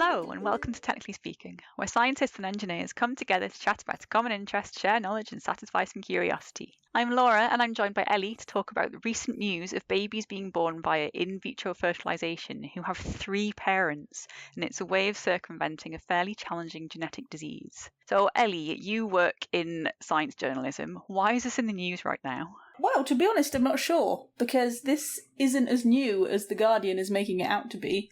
Hello, and welcome to Technically Speaking, where scientists and engineers come together to chat about a common interest, share knowledge, and satisfy some curiosity. I'm Laura, and I'm joined by Ellie to talk about the recent news of babies being born via in-vitro fertilisation who have 3 parents, and it's a way of circumventing a fairly challenging genetic disease. So, Ellie, you work in science journalism. Why is this in the news right now? Well, to be honest, I'm not sure, because this isn't as new as The Guardian is making it out to be.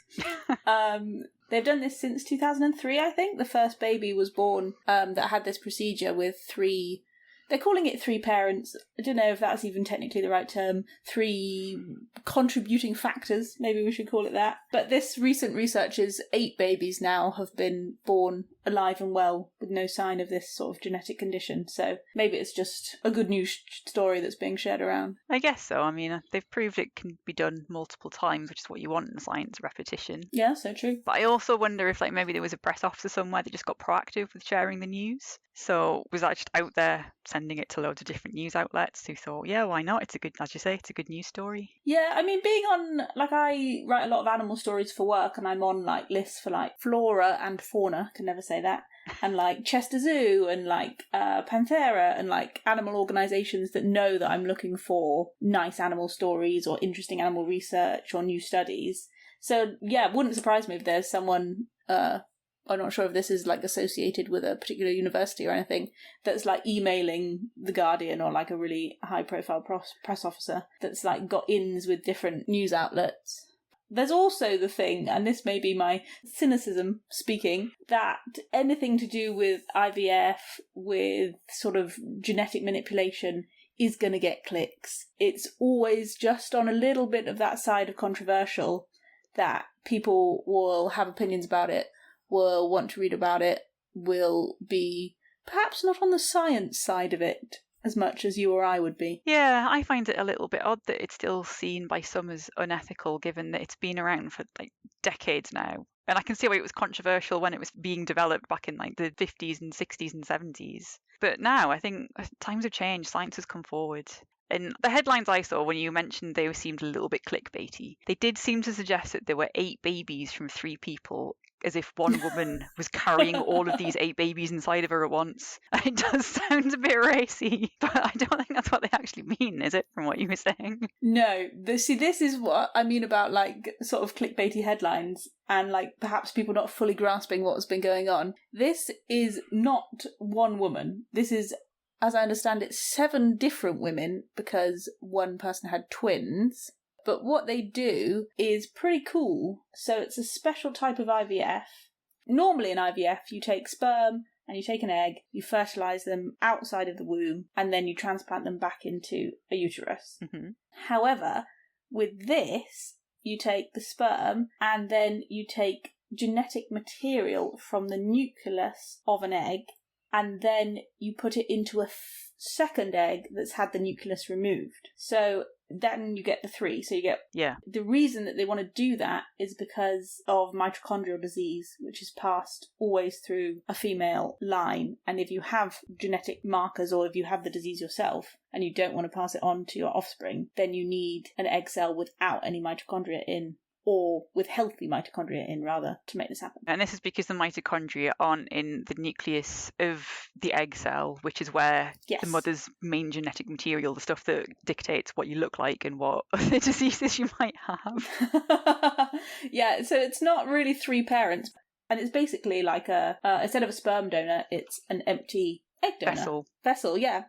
They've done this since 2003, I think. The first baby was born that had this procedure with 3... They're calling it 3 parents. I don't know if that's even technically the right term. 3 contributing factors, maybe we should call it that. But this recent research is 8 babies now have been born alive and well with no sign of this sort of genetic condition. So maybe it's just a good news story that's being shared around. I guess so. I mean, they've proved it can be done multiple times, which is what you want in science, repetition. Yeah, so true. But I also wonder if maybe there was a press officer somewhere that just got proactive with sharing the news. So was that just out there sending it to loads of different news outlets who thought, yeah, why not? It's a good, as you say, it's a good news story. Yeah, I mean, being on, I write a lot of animal stories for work, and I'm on, lists for, flora and fauna, can never say that, and, Chester Zoo, and, Panthera, and, animal organisations that know that I'm looking for nice animal stories, or interesting animal research, or new studies. So, yeah, it wouldn't surprise me if there's someone, I'm not sure if this is associated with a particular university or anything, that's emailing The Guardian or a really high profile press officer that's got ins with different news outlets. There's also the thing, and this may be my cynicism speaking, that anything to do with IVF, with sort of genetic manipulation, is going to get clicks. It's always just on a little bit of that side of controversial that people will have opinions about it, will want to read about it, will be perhaps not on the science side of it as much as you or I would be. Yeah, I find it a little bit odd that it's still seen by some as unethical, given that it's been around for decades now. And I can see why it was controversial when it was being developed back in the 50s and 60s and 70s. But now I think times have changed, science has come forward. And the headlines I saw when you mentioned they seemed a little bit clickbaity, they did seem to suggest that there were 8 babies from 3 people, as if one woman was carrying all of these 8 babies inside of her at once. It does sound a bit racy, but I don't think that's what they actually mean, is it, from what you were saying? No, this is what I mean about sort of clickbaity headlines and perhaps people not fully grasping what's been going on. This is not one woman. This is, as I understand it, 7 different women because one person had twins. But what they do is pretty cool. So it's a special type of IVF. Normally in IVF, you take sperm and you take an egg, you fertilise them outside of the womb, and then you transplant them back into a uterus. Mm-hmm. However, with this, you take the sperm and then you take genetic material from the nucleus of an egg, and then you put it into a second egg that's had the nucleus removed. So then you get the 3. So you get... Yeah. The reason that they want to do that is because of mitochondrial disease, which is passed always through a female line. And if you have genetic markers or if you have the disease yourself and you don't want to pass it on to your offspring, then you need an egg cell without any mitochondria in, or with healthy mitochondria in, rather, to make this happen. And this is because the mitochondria aren't in the nucleus of the egg cell, which is where the mother's main genetic material, the stuff that dictates what you look like and what other diseases you might have. Yeah, so it's not really 3 parents, and it's basically instead of a sperm donor, it's an empty egg donor. Vessel, yeah.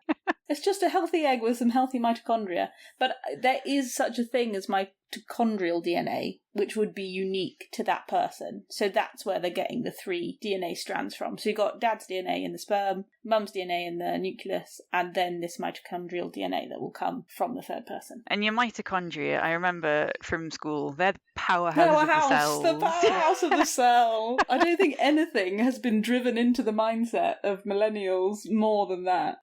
It's just a healthy egg with some healthy mitochondria. But there is such a thing as mitochondrial DNA, which would be unique to that person. So that's where they're getting the 3 DNA strands from. So you've got dad's DNA in the sperm, mum's DNA in the nucleus, and then this mitochondrial DNA that will come from the third person. And your mitochondria, I remember from school, they're the powerhouse of the cells. The powerhouse of the cell. I don't think anything has been driven into the mindset of millennials more than that.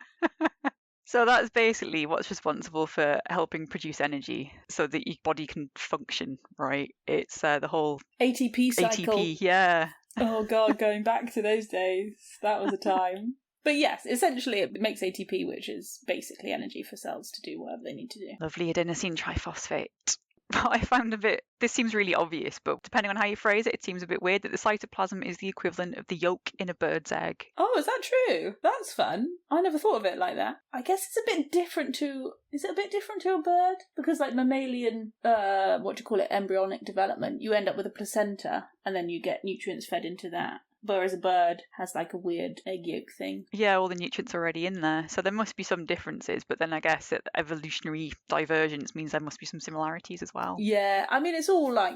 So that's basically what's responsible for helping produce energy so that your body can function, right? It's the whole ATP cycle. ATP, yeah. Oh God, going back to those days. That was a time. But yes, essentially it makes ATP, which is basically energy for cells to do whatever they need to do. Lovely adenosine triphosphate. I found this seems really obvious, but depending on how you phrase it, it seems a bit weird that the cytoplasm is the equivalent of the yolk in a bird's egg. Oh, is that true? That's fun. I never thought of it like that. I guess it's a bit different to... Is it a bit different to a bird? Because like mammalian, embryonic development, you end up with a placenta and then you get nutrients fed into that. Whereas a bird has like a weird egg yolk thing. Yeah, all the nutrients are already in there. So there must be some differences, but then I guess that evolutionary divergence means there must be some similarities as well. Yeah, I mean, it's all like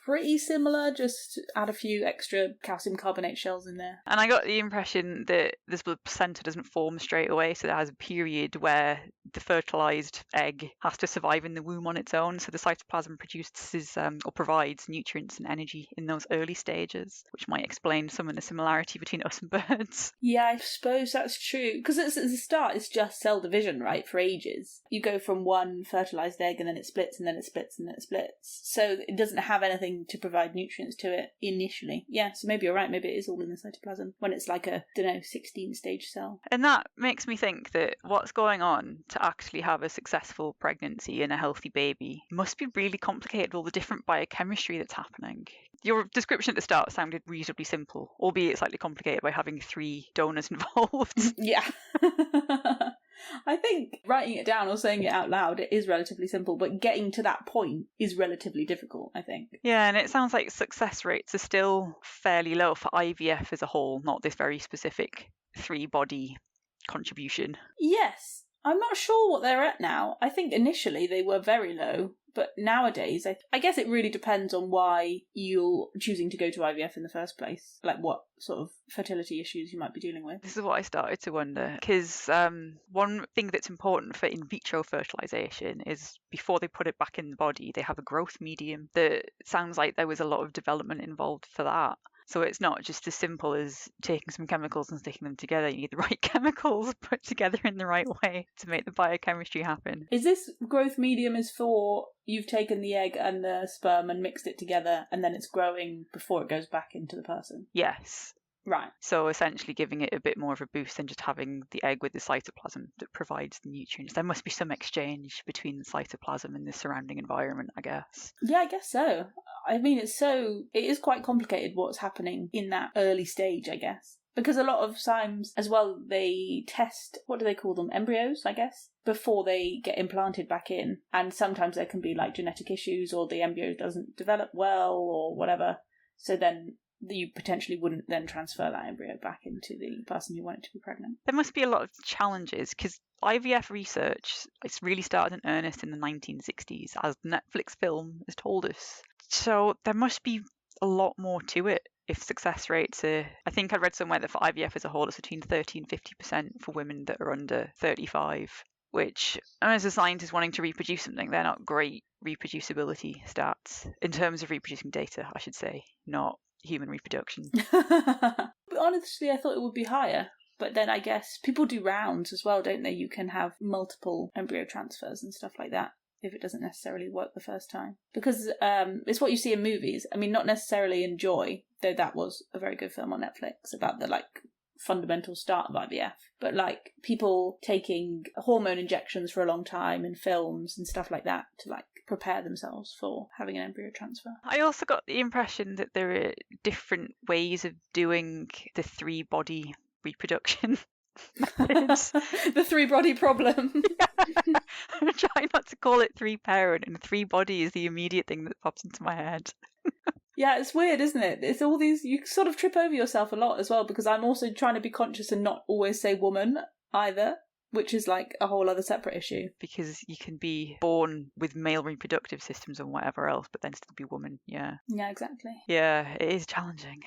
pretty similar, just add a few extra calcium carbonate shells in there. And I got the impression that this placenta doesn't form straight away, so there has a period where the fertilized egg has to survive in the womb on its own. So the cytoplasm produces or provides nutrients and energy in those early stages, which might explain some of the similarity between us and birds. Yeah, I suppose that's true. Because at the start, it's just cell division, right, for ages. You go from one fertilized egg and then it splits and then it splits and then it splits. So it doesn't have anything to provide nutrients to it initially. Yeah, so maybe you're right. Maybe it is all in the cytoplasm when it's like a, 16-stage cell. And that makes me think that what's going on to actually have a successful pregnancy and a healthy baby must be really complicated, all the different biochemistry that's happening. Your description at the start sounded reasonably simple, albeit slightly complicated by having 3 donors involved. Yeah. I think writing it down or saying it out loud, it is relatively simple, but getting to that point is relatively difficult, I think. Yeah, and it sounds like success rates are still fairly low for IVF as a whole, not this very specific 3-body contribution. Yes. I'm not sure what they're at now. I think initially they were very low, but nowadays, I guess it really depends on why you're choosing to go to IVF in the first place. Like what sort of fertility issues you might be dealing with. This is what I started to wonder, because one thing that's important for in vitro fertilisation is before they put it back in the body, they have a growth medium. That sounds like there was a lot of development involved for that. So it's not just as simple as taking some chemicals and sticking them together. You need the right chemicals put together in the right way to make the biochemistry happen. Is this growth medium is for you've taken the egg and the sperm and mixed it together and then it's growing before it goes back into the person? Yes. Right. So essentially giving it a bit more of a boost than just having the egg with the cytoplasm that provides the nutrients. There must be some exchange between the cytoplasm and the surrounding environment, I guess. Yeah, I guess so. I mean, it is quite complicated what's happening in that early stage, I guess. Because a lot of times as well, they test, what do they call them? Embryos, I guess, before they get implanted back in. And sometimes there can be like genetic issues or the embryo doesn't develop well or whatever. So then you potentially wouldn't then transfer that embryo back into the person who wanted to be pregnant. There must be a lot of challenges because IVF research, it's really started in earnest in the 1960s, as the Netflix film has told us. So there must be a lot more to it if success rates are... I think I read somewhere that for IVF as a whole, it's between 30 and 50% for women that are under 35, which, as a scientist wanting to reproduce something, they're not great reproducibility stats. In terms of reproducing data, I should say, not human reproduction. But honestly, I thought it would be higher. But then I guess people do rounds as well, don't they? You can have multiple embryo transfers and stuff like that if it doesn't necessarily work the first time. Because it's what you see in movies. I mean, not necessarily in Joy, though that was a very good film on Netflix about the fundamental start of IVF. But people taking hormone injections for a long time in films and stuff like that to prepare themselves for having an embryo transfer. I also got the impression that there are different ways of doing the 3-body reproduction methods. The 3-body problem. I'm trying not to call it 3-parent, and 3-body is the immediate thing that pops into my head. Yeah, it's weird, isn't it? It's all these, you sort of trip over yourself a lot as well, because I'm also trying to be conscious and not always say woman either, which is a whole other separate issue. Because you can be born with male reproductive systems and whatever else, but then still be woman, yeah. Yeah, exactly. Yeah, it is challenging.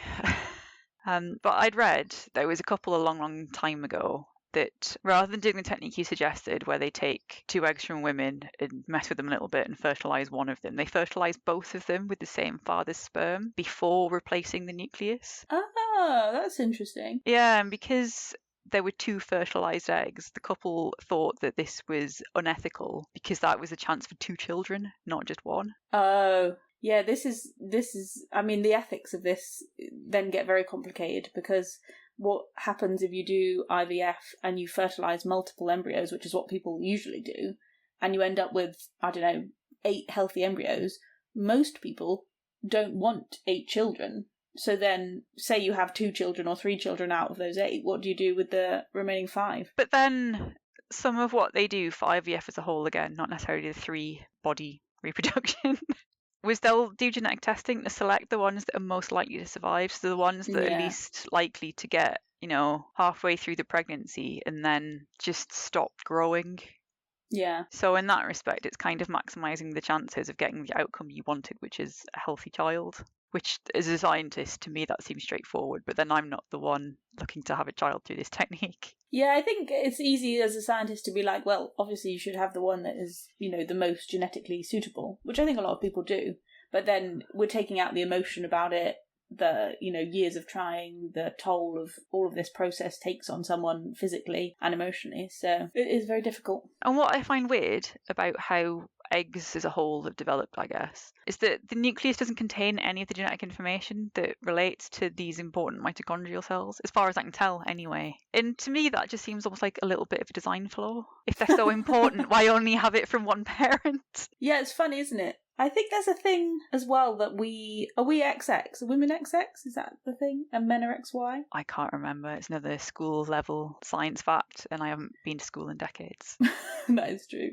But I'd read, there was a couple a long time ago, that rather than doing the technique you suggested, where they take 2 eggs from women and mess with them a little bit and fertilise one of them, they fertilise both of them with the same father's sperm before replacing the nucleus. Oh, that's interesting. Yeah, and because there were 2 fertilised eggs, the couple thought that this was unethical because that was a chance for 2 children, not just 1. Oh, yeah, this is, I mean, the ethics of this then get very complicated because what happens if you do IVF and you fertilise multiple embryos, which is what people usually do, and you end up with, I don't know, 8 healthy embryos, most people don't want 8 children. So then, say you have 2 children or 3 children out of those 8, what do you do with the remaining 5? But then some of what they do for IVF as a whole, again, not necessarily the 3 body reproduction, was they'll do genetic testing to select the ones that are most likely to survive. So the ones that are least likely to get, halfway through the pregnancy and then just stop growing. Yeah. So in that respect, it's kind of maximizing the chances of getting the outcome you wanted, which is a healthy child. Which, as a scientist, to me, that seems straightforward. But then I'm not the one looking to have a child through this technique. Yeah, I think it's easy as a scientist to be like, well, obviously you should have the one that is, the most genetically suitable, which I think a lot of people do. But then we're taking out the emotion about it, the, years of trying, the toll of all of this process takes on someone physically and emotionally. So it is very difficult. And what I find weird about how eggs as a whole have developed, I guess, is that the nucleus doesn't contain any of the genetic information that relates to these important mitochondrial cells, as far as I can tell anyway. And to me, that just seems almost like a little bit of a design flaw. If they're so important, why only have it from one parent? Yeah, it's funny, isn't it? I think there's a thing as well that are we XX? Are women XX? Is that the thing? And men are XY? I can't remember. It's another school level science fact, and I haven't been to school in decades. That is true.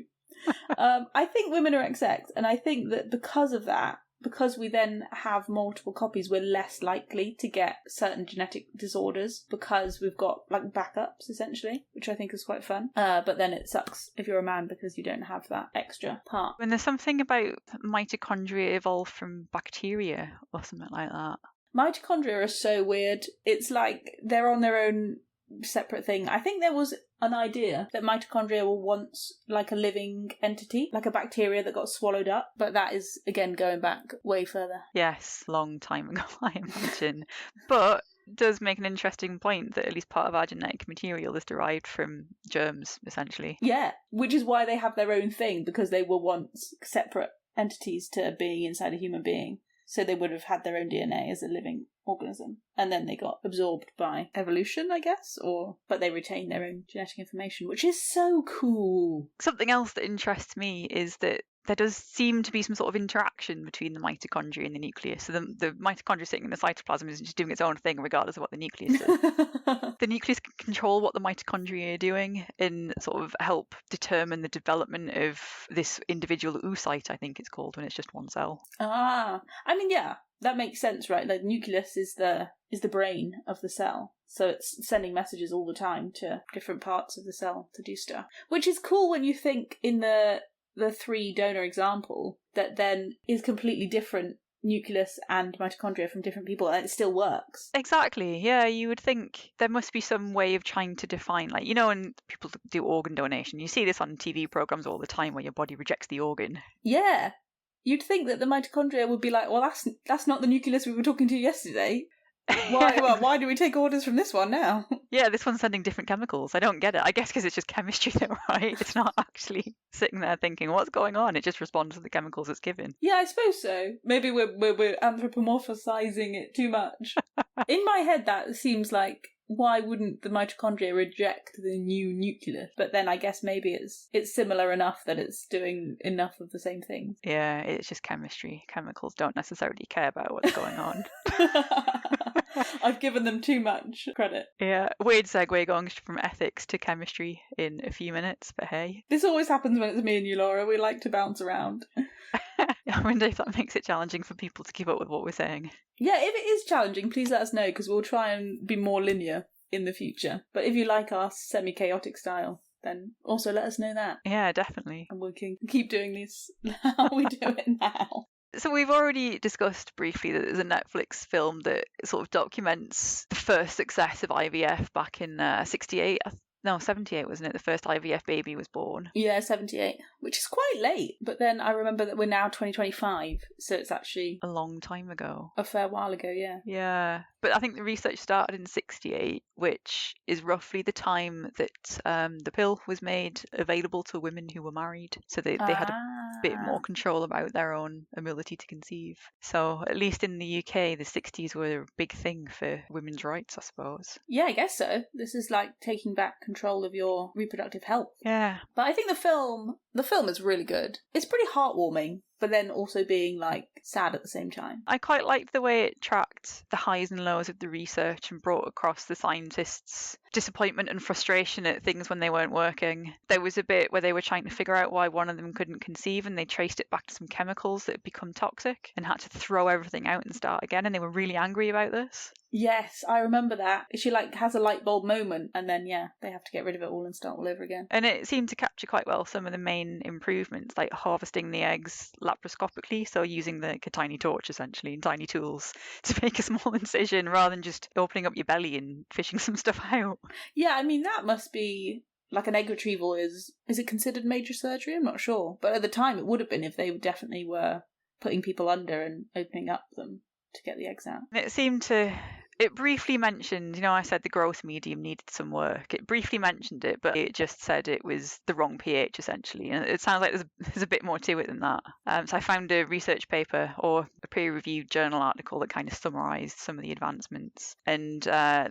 I think women are XX, and I think that because of that, because we then have multiple copies, we're less likely to get certain genetic disorders because we've got like backups essentially, which I think is quite fun. But then it sucks if you're a man because you don't have that extra part. And there's something about mitochondria evolved from bacteria or something like that. Mitochondria are so weird. It's like they're on their own separate thing. I think there was an idea that mitochondria were once like a living entity, like a bacteria that got swallowed up, but that is again going back way further. Yes, long time ago, I imagine. But does make an interesting point that at least part of our genetic material is derived from germs, essentially. Yeah, which is why they have their own thing, because they were once separate entities to being inside a human being. So they would have had their own DNA as a living organism. And then they got absorbed by evolution, I guess, but they retain their own genetic information, which is so cool. Something else that interests me is that there does seem to be some sort of interaction between the mitochondria and the nucleus. So the mitochondria sitting in the cytoplasm isn't just doing its own thing regardless of what the nucleus does. The nucleus can control what the mitochondria are doing and sort of help determine the development of this individual oocyte, I think it's called, when it's just one cell. I mean, yeah, that makes sense, right? Like, the nucleus is the brain of the cell. So it's sending messages all the time to different parts of the cell to do stuff. Which is cool when you think in the 3 donor example that then is completely different nucleus and mitochondria from different people, and it still works. Exactly, yeah. You would think there must be some way of trying to define, like, when people do organ donation, you see this on TV programs all the time where your body rejects the organ. Yeah. You'd think that the mitochondria would be like, well, that's not the nucleus we were talking to yesterday. Why do we take orders from this one now? Yeah, this one's sending different chemicals. I don't get it. I guess because it's just chemistry though, right? It's not actually sitting there thinking, what's going on? It just responds to the chemicals it's given. Yeah, I suppose so. Maybe we're anthropomorphizing it too much. In my head, that seems like, why wouldn't the mitochondria reject the new nucleus? But then I guess maybe it's similar enough that it's doing enough of the same things. Yeah, it's just chemistry. Chemicals don't necessarily care about what's going on. I've given them too much credit. Yeah, weird segue going from ethics to chemistry in a few minutes, but hey. This always happens when it's me and you, Laura. We like to bounce around. I wonder if that makes it challenging for people to keep up with what we're saying. Yeah, if it is challenging, please let us know, because we'll try and be more linear in the future. But if you like our semi-chaotic style, then also let us know that. Yeah, definitely. And we can keep doing this how we do it now. So we've already discussed briefly that there's a Netflix film that sort of documents the first success of IVF back in 78, wasn't it? The first IVF baby was born. Yeah, 78, which is quite late. But then I remember that we're now 2025, so it's actually a long time ago. A fair while ago, yeah. Yeah, but I think the research started in 68, which is roughly the time that the pill was made available to women who were married. So they had bit more control about their own ability to conceive. So at least in the UK, the 60s were a big thing for women's rights, I suppose. Yeah, I guess so. This is like taking back control of your reproductive health. Yeah. But I think the film is really good. It's pretty heartwarming, but then also being like sad at the same time. I quite liked the way it tracked the highs and lows of the research and brought across the scientists' disappointment and frustration at things when they weren't working. There was a bit where they were trying to figure out why one of them couldn't conceive, and they traced it back to some chemicals that had become toxic and had to throw everything out and start again, and they were really angry about this. Yes, I remember that. She like has a light bulb moment, and then they have to get rid of it all and start all over again. And it seemed to capture quite well some of the main improvements, like harvesting the eggs laparoscopically, so using a tiny torch essentially and tiny tools to make a small incision rather than just opening up your belly and fishing some stuff out. Yeah, I mean that must be like an egg retrieval is it considered major surgery? I'm not sure, but at the time it would have been if they definitely were putting people under and opening up them to get the eggs out. It briefly mentioned, I said the growth medium needed some work. It briefly mentioned it, but it just said it was the wrong pH, essentially. And it sounds like there's a bit more to it than that. So I found a research paper or a peer-reviewed journal article that kind of summarised some of the advancements. And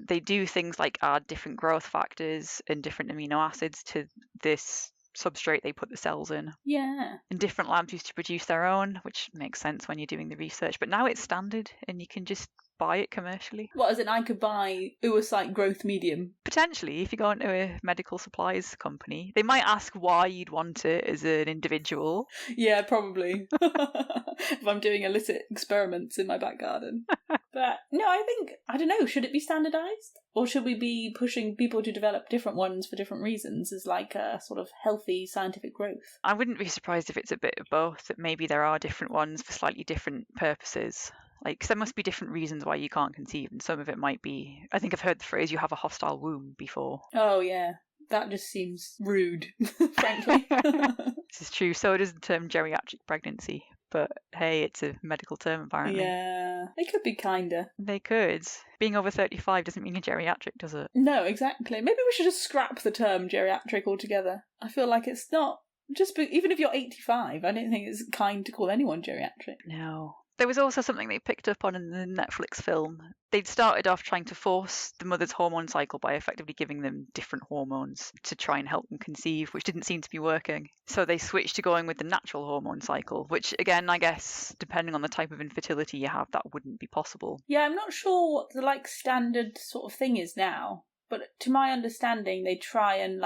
they do things like add different growth factors and different amino acids to this substrate they put the cells in. Yeah. And different labs used to produce their own, which makes sense when you're doing the research. But now it's standard and you can just buy it commercially. What, as in I could buy oocyte growth medium? Potentially, if you go into a medical supplies company. They might ask why you'd want it as an individual. Yeah, probably. If I'm doing illicit experiments in my back garden. But no, I don't know, should it be standardised? Or should we be pushing people to develop different ones for different reasons as like a sort of healthy scientific growth? I wouldn't be surprised if it's a bit of both, that maybe there are different ones for slightly different purposes. Like, 'cause there must be different reasons why you can't conceive, and some of it might be, I think I've heard the phrase, you have a hostile womb before. Oh, yeah. That just seems rude, frankly. This is true. So does the term geriatric pregnancy. But hey, it's a medical term apparently. Yeah, they could be kinder. They could. Being over 35 doesn't mean you're geriatric, does it? No, exactly. Maybe we should just scrap the term geriatric altogether. I feel like it's not, even if you're 85, I don't think it's kind to call anyone geriatric. No. There was also something they picked up on in the Netflix film. They'd started off trying to force the mother's hormone cycle by effectively giving them different hormones to try and help them conceive, which didn't seem to be working. So they switched to going with the natural hormone cycle, which again, I guess, depending on the type of infertility you have, that wouldn't be possible. Yeah, I'm not sure what the standard sort of thing is now, but to my understanding, they try and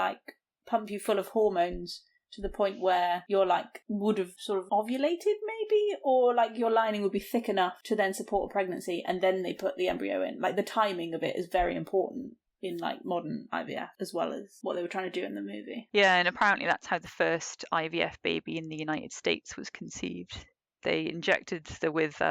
pump you full of hormones to the point where you're would have sort of ovulated maybe, or your lining would be thick enough to then support a pregnancy, and then they put the embryo in. The timing of it is very important in modern IVF, as well as what they were trying to do in the movie. Yeah, and apparently that's how the first IVF baby in the United States was conceived. They injected with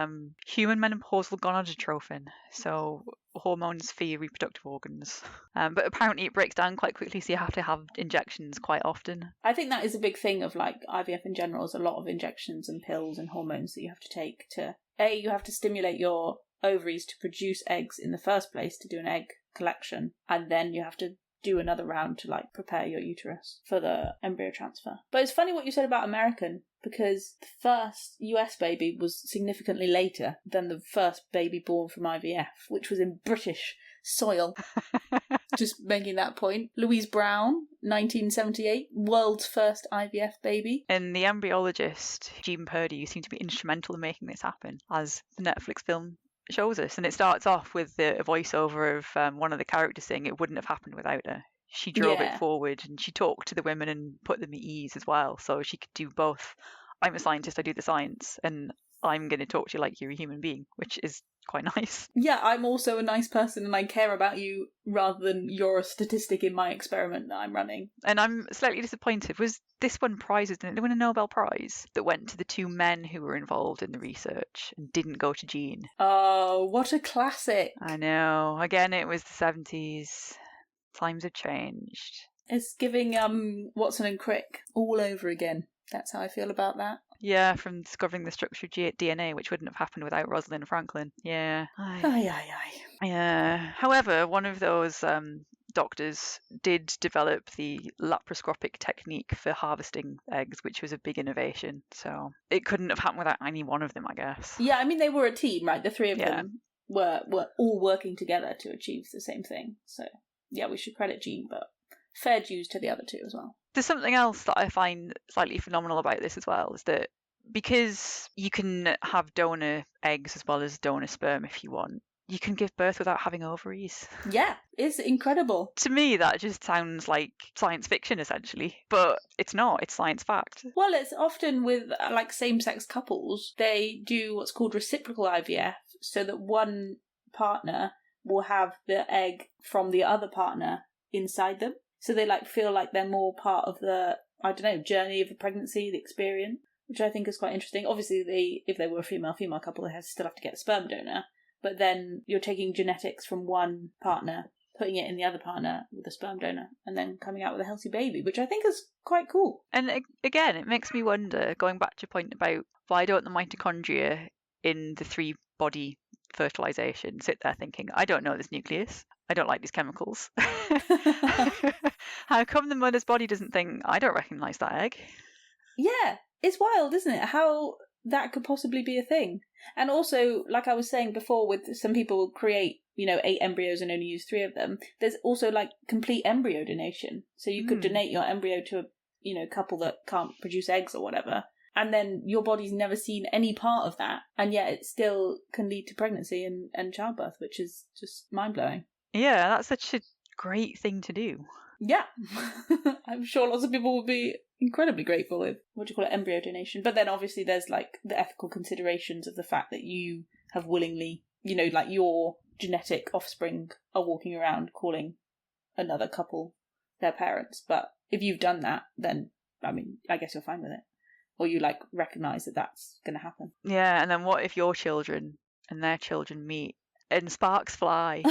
human menopausal gonadotropin, so hormones for your reproductive organs. But apparently it breaks down quite quickly, so you have to have injections quite often. I think that is a big thing of IVF in general, is a lot of injections and pills and hormones that you have to take to... you have to stimulate your ovaries to produce eggs in the first place, to do an egg collection, and then you have to do another round to prepare your uterus for the embryo transfer. But it's funny what you said about American, because the first US baby was significantly later than the first baby born from IVF, which was in British soil. Just making that point. Louise Brown, 1978, world's first IVF baby. And the embryologist, Jean Purdy, seemed to be instrumental in making this happen, as the Netflix film shows us. And it starts off with a voiceover of one of the characters saying it wouldn't have happened without her. She drove it forward, and she talked to the women and put them at ease as well, so she could do both. I'm a scientist, I do the science, and I'm going to talk to you like you're a human being, which is quite nice. Yeah, I'm also a nice person and I care about you rather than you're a statistic in my experiment that I'm running. And I'm slightly disappointed. Was this won prizes? Didn't they win a Nobel Prize that went to the two men who were involved in the research and didn't go to Jean? Oh, what a classic. I know. Again, it was the 70s. Times have changed. It's giving Watson and Crick all over again. That's how I feel about that. Yeah, from discovering the structure of DNA, which wouldn't have happened without Rosalind Franklin. Yeah. Aye. Yeah. However, one of those doctors did develop the laparoscopic technique for harvesting eggs, which was a big innovation. So it couldn't have happened without any one of them, I guess. Yeah, I mean, they were a team, right? The three of Yeah. them were all working together to achieve the same thing. So, yeah, we should credit Jean, but fair dues to the other two as well. There's something else that I find slightly phenomenal about this as well, is that because you can have donor eggs as well as donor sperm if you want, you can give birth without having ovaries. Yeah, it's incredible. To me, that just sounds like science fiction, essentially. But it's not, it's science fact. Well, it's often with like same-sex couples, they do what's called reciprocal IVF, so that one partner will have the egg from the other partner inside them. So they like feel like they're more part of the, I don't know, journey of the pregnancy, the experience, which I think is quite interesting. Obviously, if they were a female-female couple, they still have to get a sperm donor. But then you're taking genetics from one partner, putting it in the other partner with a sperm donor, and then coming out with a healthy baby, which I think is quite cool. And again, it makes me wonder, going back to your point about why don't the mitochondria in the three-body fertilisation sit there thinking, I don't know this nucleus, I don't like these chemicals. How come the mother's body doesn't think, I don't recognise that egg? Yeah, it's wild, isn't it? How that could possibly be a thing. And also, like I was saying before, with some people create, 8 embryos and only use 3 of them, there's also like complete embryo donation. So you could donate your embryo to a couple that can't produce eggs or whatever, and then your body's never seen any part of that, and yet it still can lead to pregnancy and childbirth, which is just mind-blowing. Yeah, that's such a great thing to do. Yeah. I'm sure lots of people would be incredibly grateful with, embryo donation. But then obviously there's like the ethical considerations of the fact that you have willingly, like your genetic offspring are walking around calling another couple their parents. But if you've done that, then, I mean, I guess you're fine with it. Or you like recognise that that's going to happen. Yeah, and then what if your children and their children meet and sparks fly?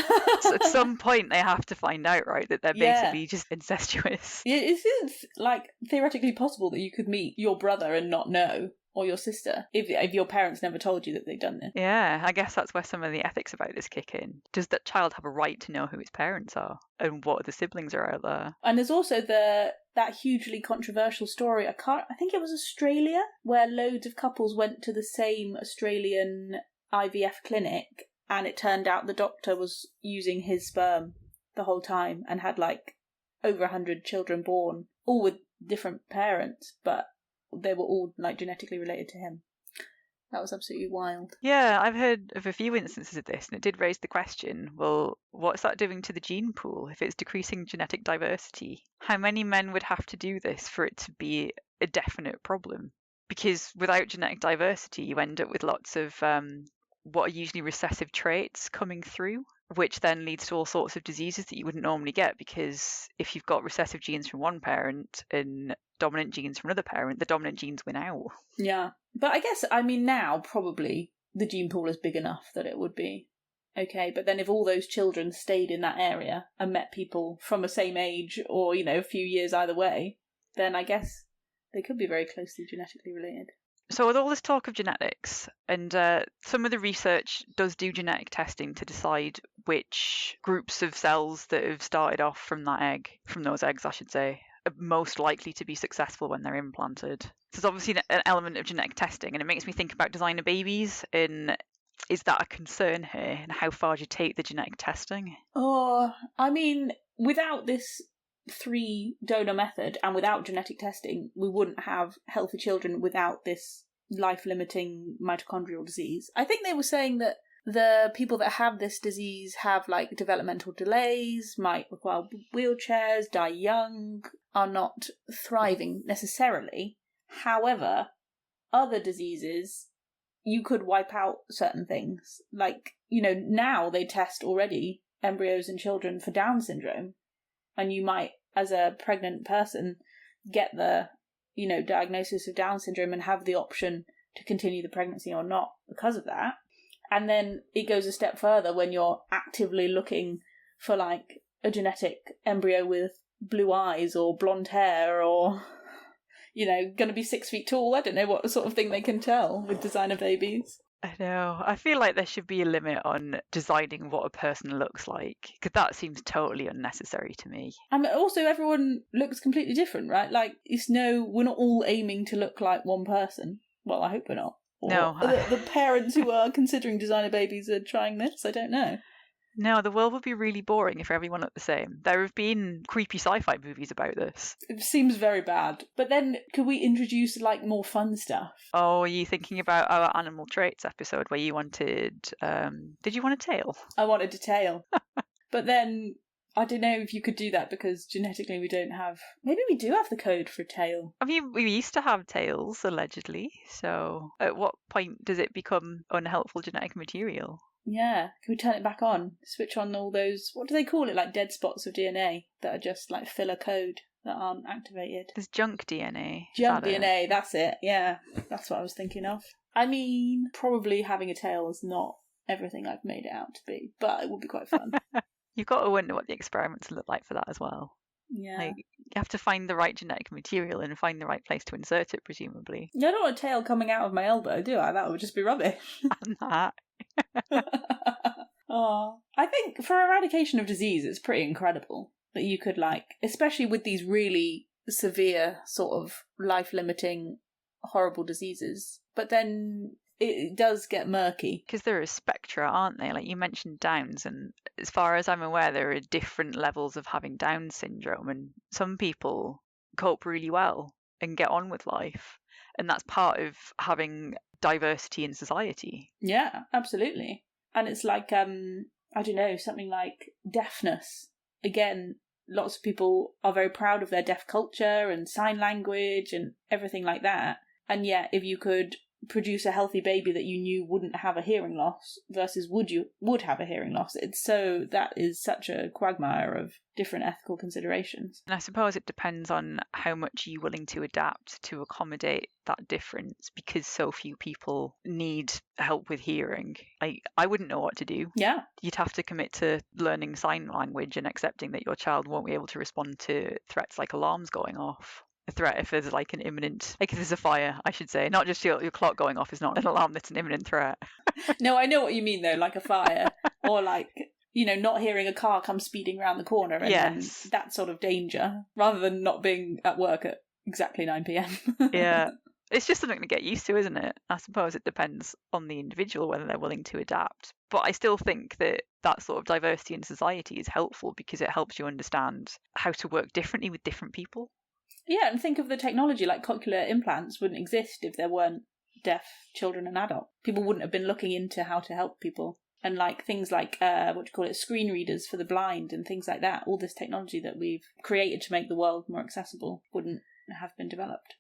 So at some point they have to find out, right, that they're basically just incestuous. Yeah, it is like theoretically possible that you could meet your brother and not know, or your sister, if your parents never told you that they'd done this. Yeah, I guess that's where some of the ethics about this kick in. Does that child have a right to know who his parents are and what other siblings are out there? And there's also that hugely controversial story, I think it was Australia, where loads of couples went to the same Australian IVF clinic, and it turned out the doctor was using his sperm the whole time and had like over 100 children born, all with different parents, but they were all like genetically related to him. That was absolutely wild. Yeah, I've heard of a few instances of this, and it did raise the question, well, what's that doing to the gene pool if it's decreasing genetic diversity? How many men would have to do this for it to be a definite problem? Because without genetic diversity, you end up with lots of what are usually recessive traits coming through, which then leads to all sorts of diseases that you wouldn't normally get, because if you've got recessive genes from one parent and dominant genes from another parent, the dominant genes win out. Yeah. But I guess, I mean, now probably the gene pool is big enough that it would be okay. But then if all those children stayed in that area and met people from the same age or, a few years either way, then I guess they could be very closely genetically related. So with all this talk of genetics, and some of the research does do genetic testing to decide which groups of cells that have started off from those eggs, I should say, are most likely to be successful when they're implanted. So there's obviously an element of genetic testing, and it makes me think about designer babies, and is that a concern here, and how far do you take the genetic testing? Oh, I mean, without this 3 donor method and without genetic testing, we wouldn't have healthy children without this life-limiting mitochondrial disease. I think they were saying that the people that have this disease have like developmental delays, might require wheelchairs, die young, are not thriving necessarily. However, other diseases, you could wipe out certain things. Like, now they test already embryos in children for Down syndrome. And you might, as a pregnant person, get the, diagnosis of Down syndrome and have the option to continue the pregnancy or not because of that. And then it goes a step further when you're actively looking for, like, a genetic embryo with blue eyes or blonde hair or, going to be 6 feet tall. I don't know what sort of thing they can tell with designer babies. I know. I feel like there should be a limit on deciding what a person looks like, because that seems totally unnecessary to me. And also, everyone looks completely different, right? Like, we're not all aiming to look like one person. Well, I hope we're not. Or No. the parents who are considering designer babies are trying this. I don't know. No, the world would be really boring if everyone looked the same. There have been creepy sci-fi movies about this. It seems very bad. But then, could we introduce, like, more fun stuff? Oh, are you thinking about our animal traits episode where you wanted... did you want a tail? I wanted a tail. But then, I don't know if you could do that because genetically we don't have... Maybe we do have the code for a tail. I mean, we used to have tails, allegedly. So at what point does it become unhelpful genetic material? Yeah, can we turn it back on? Switch on all those, what do they call it, like dead spots of DNA that are just like filler code that aren't activated? There's junk DNA. Junk DNA, that's it. Yeah, that's what I was thinking of. I mean, probably having a tail is not everything I've made it out to be, but it would be quite fun. You've got to wonder what the experiments look like for that as well. Yeah. Like, you have to find the right genetic material and find the right place to insert it, presumably. I don't want a tail coming out of my elbow, do I? That would just be rubbish. And that. Oh, I think for eradication of disease, it's pretty incredible that you could, like, especially with these really severe sort of life-limiting, horrible diseases. But then it does get murky. Because there are spectra, aren't they? Like you mentioned Downs, and as far as I'm aware, there are different levels of having Down syndrome, and some people cope really well and get on with life. And that's part of having diversity in society. Yeah, absolutely. And it's like, I don't know, something like deafness. Again, lots of people are very proud of their deaf culture and sign language and everything like that. And yet, if you could produce a healthy baby that you knew wouldn't have a hearing loss versus would have a hearing loss, that is such a quagmire of different ethical considerations. And I suppose it depends on how much you're willing to adapt to accommodate that difference, because so few people need help with hearing. I wouldn't know what to do. Yeah. You'd have to commit to learning sign language and accepting that your child won't be able to respond to threats like alarms going off. A threat if there's like an imminent, like if there's a fire, I should say, not just your clock going off is not an alarm, that's an imminent threat. No, I know what you mean though, like a fire or like, you know, not hearing a car come speeding around the corner and Yes. that sort of danger, rather than not being at work at exactly 9 p.m. Yeah. It's just something to get used to, isn't it? I suppose it depends on the individual whether they're willing to adapt. But I still think that that sort of diversity in society is helpful because it helps you understand how to work differently with different people. Yeah, and think of the technology, like cochlear implants wouldn't exist if there weren't deaf children and adults. People wouldn't have been looking into how to help people. And like things like, screen readers for the blind and things like that, all this technology that we've created to make the world more accessible wouldn't have been developed.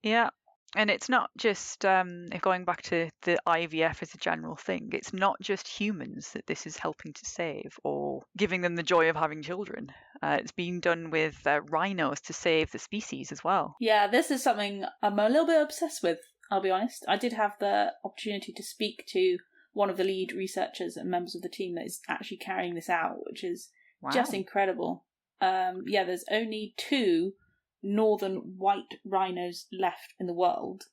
Yeah. And it's not just, going back to the IVF as a general thing, it's not just humans that this is helping to save or giving them the joy of having children. It's being done with rhinos to save the species as well. Yeah, this is something I'm a little bit obsessed with, I'll be honest. I did have the opportunity to speak to one of the lead researchers and members of the team that is actually carrying this out, which is just incredible. There's only 2 northern white rhinos left in the world,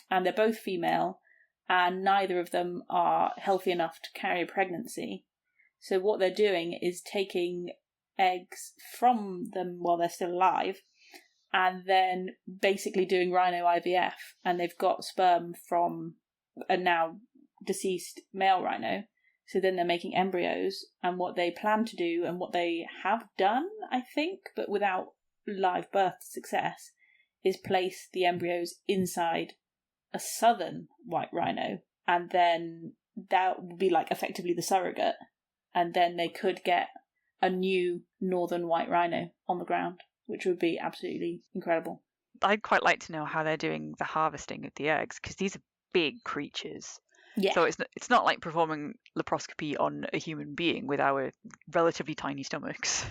and they're both female, and neither of them are healthy enough to carry a pregnancy. So what they're doing is taking eggs from them while they're still alive, and then basically doing rhino IVF, and they've got sperm from a now deceased male rhino. So then they're making embryos, and what they plan to do, and what they have done, I think, but without live birth success, is place the embryos inside a southern white rhino, and then that would be like effectively the surrogate, and then they could get a new northern white rhino on the ground, which would be absolutely incredible. I'd quite like to know how they're doing the harvesting of the eggs, because these are big creatures. Yeah. So it's not like performing laparoscopy on a human being with our relatively tiny stomachs.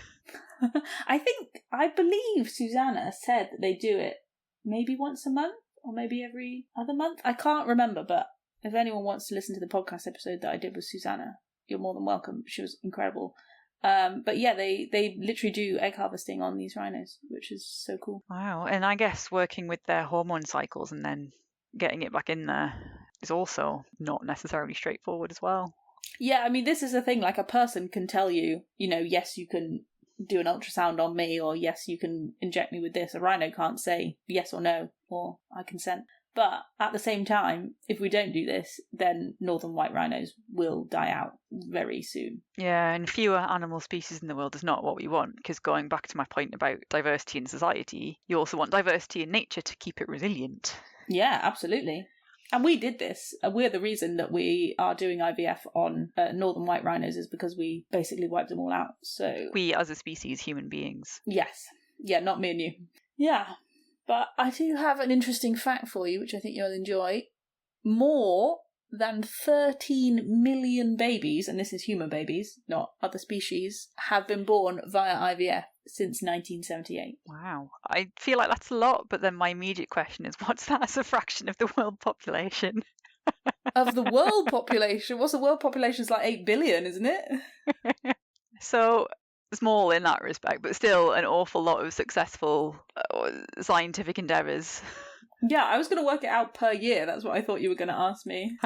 I believe Susanna said that they do it maybe once a month or maybe every other month. I can't remember, but if anyone wants to listen to the podcast episode that I did with Susanna, you're more than welcome. She was incredible. But yeah, they literally do egg harvesting on these rhinos, which is so cool. Wow. And I guess working with their hormone cycles and then getting it back in there. is also not necessarily straightforward as well. Yeah, I mean, this is the thing, like a person can tell you, yes, you can do an ultrasound on me, or yes, you can inject me with this. A rhino can't say yes or no, or I consent. But at the same time, if we don't do this, then northern white rhinos will die out very soon. Yeah, and fewer animal species in the world is not what we want, because going back to my point about diversity in society, you also want diversity in nature to keep it resilient. Yeah, absolutely. And we did this. We're the reason that we are doing IVF on northern white rhinos is because we basically wiped them all out. So we as a species, human beings. Yes. Yeah, not me and you. Yeah. But I do have an interesting fact for you, which I think you'll enjoy. More than 13 million babies, and this is human babies, not other species, have been born via IVF since 1978. Wow. I feel like that's a lot, but then my immediate question is, what's that as a fraction of the world population? Of the world population? What's the world population? It's like 8 billion, isn't it? So small in that respect, but still an awful lot of successful scientific endeavours. Yeah, I was going to work it out per year. That's what I thought you were going to ask me.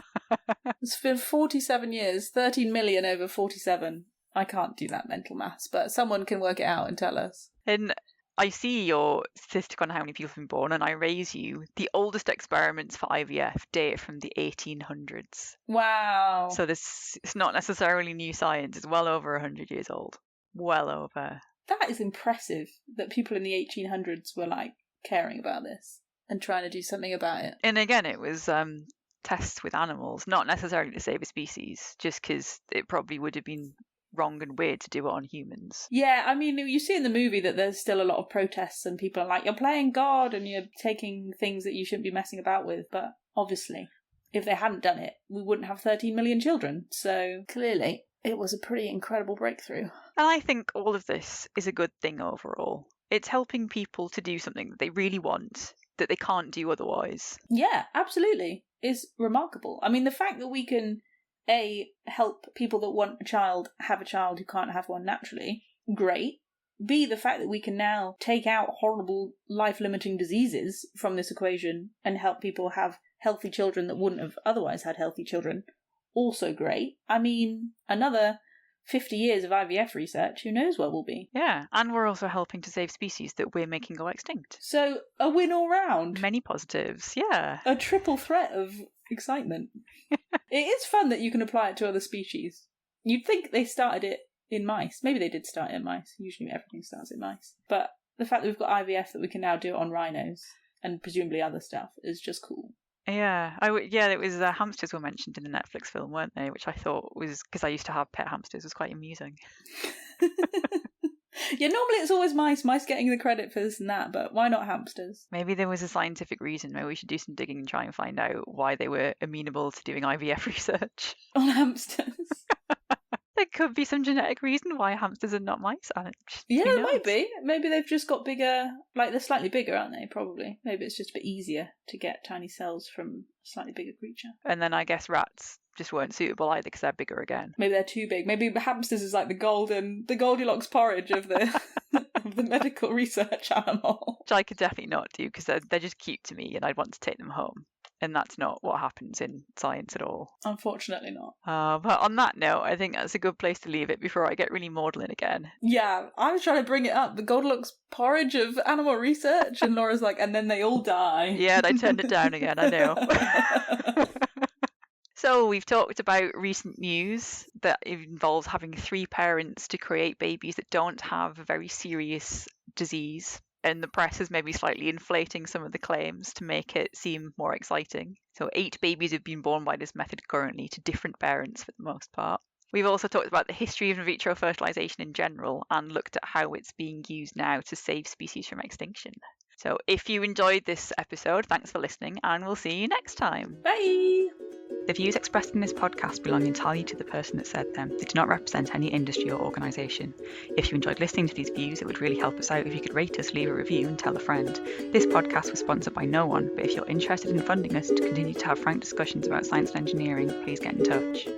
It's been 47 years, 13 million over 47. I can't do that mental maths, but someone can work it out and tell us. And I see your statistic on how many people have been born, and I raise you the oldest experiments for IVF date from the 1800s. Wow. So it's not necessarily new science. It's well over 100 years old. Well over. That is impressive that people in the 1800s were like caring about this and trying to do something about it. And again, it was tests with animals, not necessarily to save a species, just because it probably would have been wrong and weird to do it on humans. Yeah, I mean, you see in the movie that there's still a lot of protests and people are like, you're playing God and you're taking things that you shouldn't be messing about with. But obviously, if they hadn't done it, we wouldn't have 13 million children. So clearly, it was a pretty incredible breakthrough. And I think all of this is a good thing overall. It's helping people to do something that they really want, that they can't do otherwise. Yeah, absolutely. It's remarkable. I mean, the fact that we can A, help people that want a child have a child who can't have one naturally, great. B, the fact that we can now take out horrible life-limiting diseases from this equation and help people have healthy children that wouldn't have otherwise had healthy children, also great. I mean, another 50 years of IVF research, who knows where we'll be. Yeah, and we're also helping to save species that we're making go extinct. So, a win all round. Many positives, yeah. A triple threat of excitement. It is fun that you can apply it to other species. You'd think they started it in mice. Maybe they did start it in mice. Usually everything starts in mice. But the fact that we've got IVF that we can now do it on rhinos, and presumably other stuff, is just cool. Yeah, it was hamsters were mentioned in the Netflix film, weren't they? Which I thought was, because I used to have pet hamsters, was quite amusing. Yeah, normally it's always mice getting the credit for this and that, but why not hamsters? Maybe there was a scientific reason. Maybe we should do some digging and try and find out why they were amenable to doing IVF research. On hamsters? There could be some genetic reason why hamsters are not mice. Yeah, there might be. Maybe they've just got bigger, like they're slightly bigger, aren't they? Probably. Maybe it's just a bit easier to get tiny cells from a slightly bigger creature. And then I guess rats just weren't suitable either because they're bigger again. Maybe they're too big. Maybe hamsters is like the Goldilocks porridge of the of the medical research animal. Which I could definitely not do because they're just cute to me and I'd want to take them home. And that's not what happens in science at all. Unfortunately not. But on that note, I think that's a good place to leave it before I get really maudlin again. Yeah, I was trying to bring it up. The Goldilocks porridge of animal research. And Laura's like, and then they all die. Yeah, and I turned it down again, I know. So we've talked about recent news that involves having 3 parents to create babies that don't have a very serious disease. And the press is maybe slightly inflating some of the claims to make it seem more exciting. So 8 babies have been born by this method currently to different parents for the most part. We've also talked about the history of in vitro fertilisation in general and looked at how it's being used now to save species from extinction. So if you enjoyed this episode, thanks for listening and we'll see you next time. Bye! The views expressed in this podcast belong entirely to the person that said them. They do not represent any industry or organisation. If you enjoyed listening to these views, it would really help us out if you could rate us, leave a review and tell a friend. This podcast was sponsored by no one, but if you're interested in funding us to continue to have frank discussions about science and engineering, please get in touch.